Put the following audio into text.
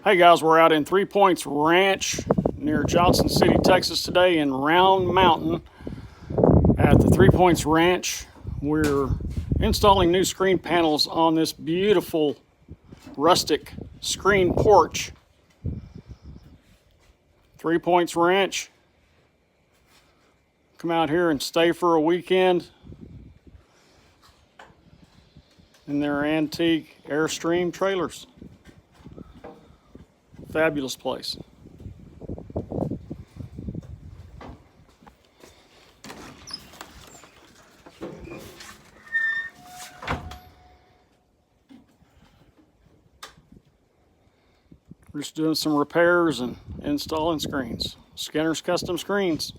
Hey guys, we're out in 3 Points Ranch near Johnson City, Texas today in Round Mountain at the 3 Points Ranch. We're installing new screen panels on this beautiful rustic screen porch. 3 Points Ranch. Come out here and stay for a weekend in their antique Airstream trailers. Fabulous place. We're just doing some repairs and installing screens. Skinner's Custom Screens.